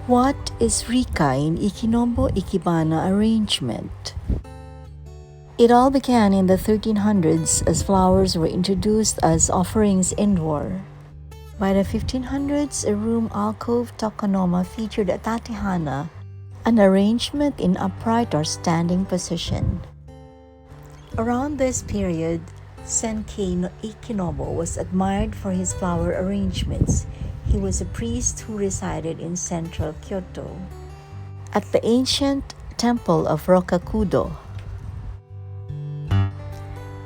What is Rikka in Ikenobo ikebana arrangement? It all began in the 1300s as flowers were introduced as offerings indoor. By the 1500s, a room alcove tokonoma featured a tatehana, an arrangement in upright or standing position. Around this period, Senkei Ikenobo was admired for his flower arrangements. He was a priest who resided in central Kyoto. At the ancient temple of Rokakudo,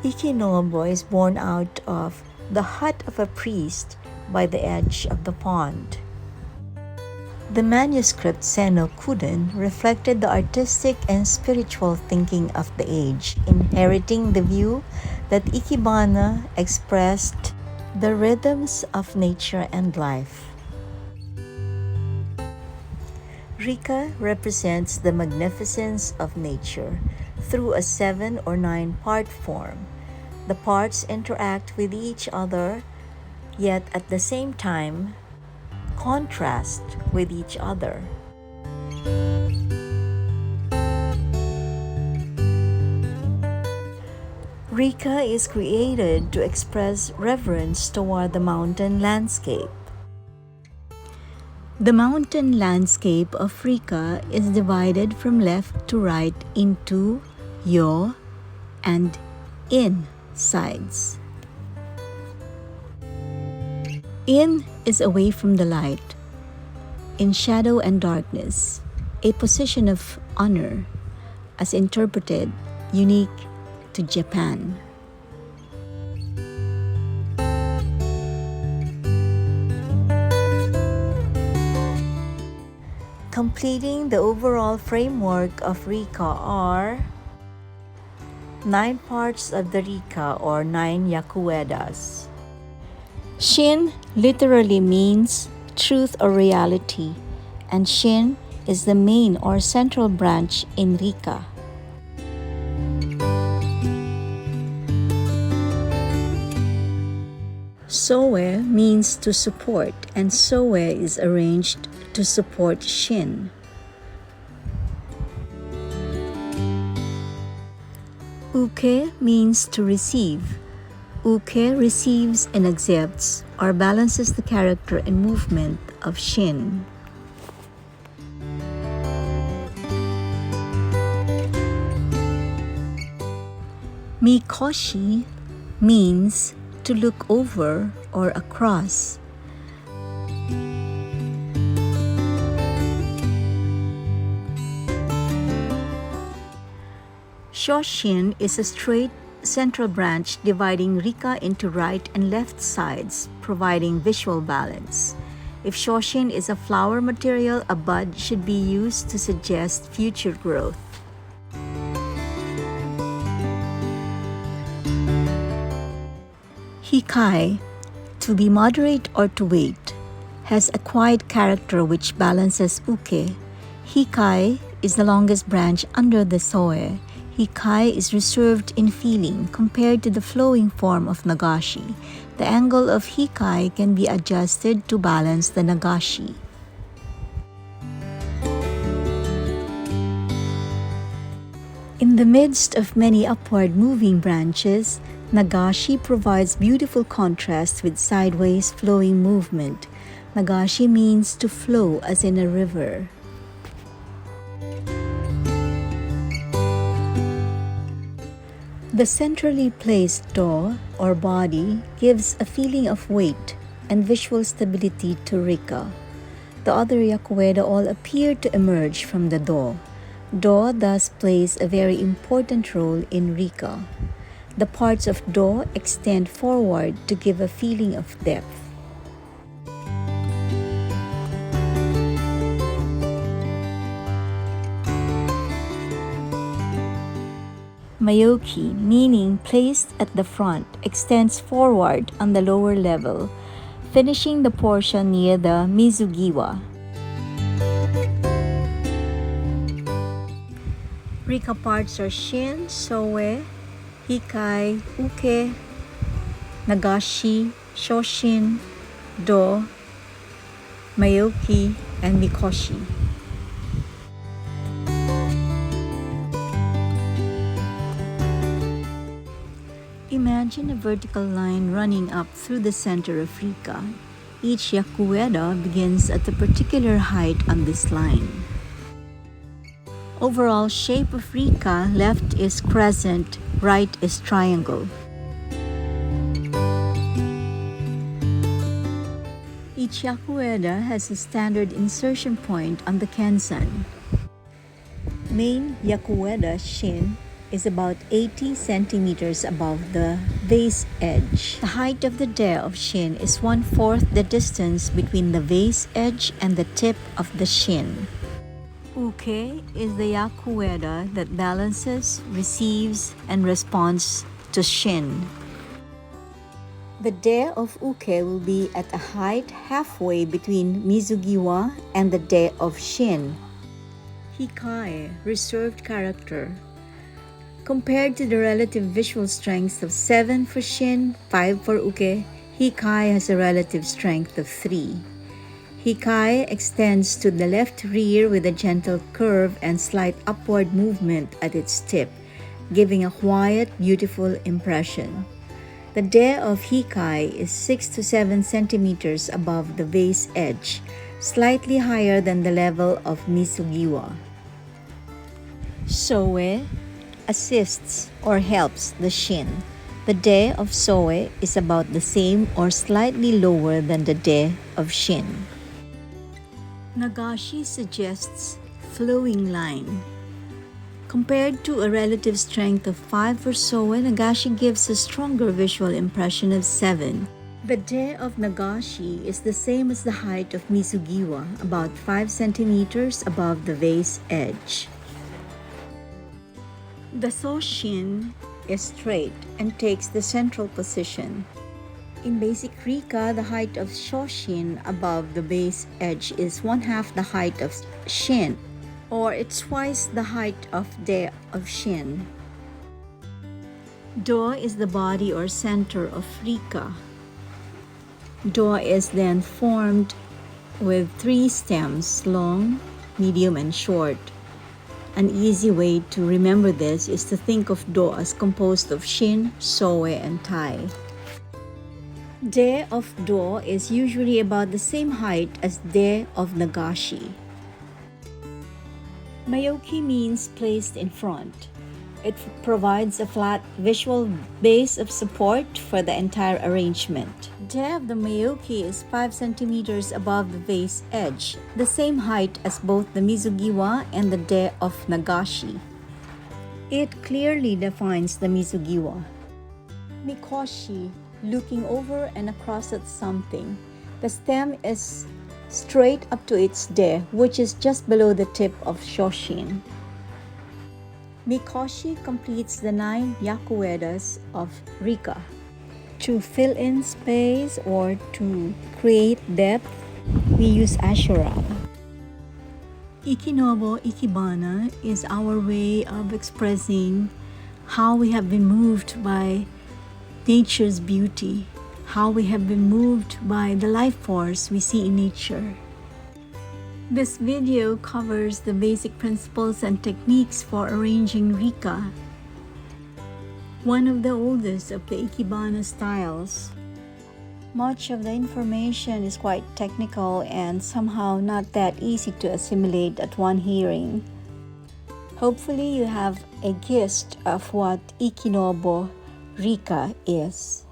Ikenobo is born out of the hut of a priest by the edge of the pond. The manuscript Seno Kuden reflected the artistic and spiritual thinking of the age, inheriting the view that ikebana expressed the rhythms of nature and life. Rikka represents the magnificence of nature through a 7 or 9 part form. The parts interact with each other, yet at the same time contrast with each other. Rikka is created to express reverence toward the mountain landscape. The mountain landscape of Rikka is divided from left to right into yo and in sides. In is away from the light, in shadow and darkness, a position of honor, as interpreted, unique to Japan. Completing the overall framework of Rikka are 9 parts of the Rikka or 9 yakuedas. Shin literally means truth or reality, and Shin is the main or central branch in Rikka. Soe means to support, and Soe is arranged to support Shin. Uke means to receive. Uke receives and accepts or balances the character and movement of Shin. Mikoshi means to look over or across. Shoshin is a straight central branch dividing Rikka into right and left sides, providing visual balance. If Shoshin is a flower material, a bud should be used to suggest future growth. Hikai, to be moderate or to wait, has a quiet character which balances Uke. Hikai is the longest branch under the Soe. Hikai is reserved in feeling compared to the flowing form of Nagashi. The angle of Hikai can be adjusted to balance the Nagashi. In the midst of many upward moving branches, Nagashi provides beautiful contrast with sideways flowing movement. Nagashi means to flow as in a river. The centrally placed do or body gives a feeling of weight and visual stability to Rikka. The other yakueda all appear to emerge from the do. Do thus plays a very important role in Rikka. The parts of do extend forward to give a feeling of depth. Mayoki, meaning placed at the front, extends forward on the lower level, finishing the portion near the Mizugiwa. Rikka parts are Shin, Soe, Hikai, Uke, Nagashi, Shoshin, Do, Mayoki, and mikoshi. Imagine a vertical line running up through the center of Rikka. Each yakueda begins at a particular height on this line. Overall shape of Rikka: left is crescent, right is triangle. Each yakueda has a standard insertion point on the kenzan. Main yakueda shin is about 80 centimeters above the vase edge. The height of the de of shin is 1/4 the distance between the vase edge and the tip of the shin. Uke is the yakueda that balances, receives, and responds to shin. The de of uke will be at a height halfway between mizugiwa and the de of shin. Hikae, reserved character. Compared to the relative visual strengths of 7 for shin, 5 for uke, hikae has a relative strength of 3. Hikae extends to the left rear with a gentle curve and slight upward movement at its tip, giving a quiet, beautiful impression. The de of hikae is 6 to 7 centimeters above the vase edge, slightly higher than the level of mizugiwa. Soe assists or helps the shin. The de of soe is about the same or slightly lower than the de of shin. Nagashi suggests flowing line. Compared to a relative strength of 5 for soe, nagashi gives a stronger visual impression of 7. The de of nagashi is the same as the height of mizugiwa, about 5 centimeters above the vase edge. The soshin is straight and takes the central position. In basic Rikka, the height of shoshin above the base edge is 1/2 the height of shin, or it's twice the height of de of shin. Do is the body or center of Rikka. Do is then formed with 3 stems, long, medium, and short. An easy way to remember this is to think of do as composed of shin, soe, and tai. De of do is usually about the same height as de of nagashi. Mayoki means placed in front. It provides a flat visual base of support for the entire arrangement. De of the mayoki is 5 centimeters above the vase edge, the same height as both the mizugiwa and the de of nagashi. It clearly defines the mizugiwa. Mikoshi, looking over and across at something. The stem is straight up to its de, which is just below the tip of shoshin. Mikoshi completes the 9 yakuedas of Rikka. To fill in space or to create depth, we use ashura. Ikenobo ikebana is our way of expressing how we have been moved by nature's beauty, how we have been moved by the life force we see in nature. This video covers the basic principles and techniques for arranging Rikka, one of the oldest of the ikebana styles. Much of the information is quite technical and somehow not that easy to assimilate at one hearing. Hopefully you have a gist of what Ikenobo Rikka is.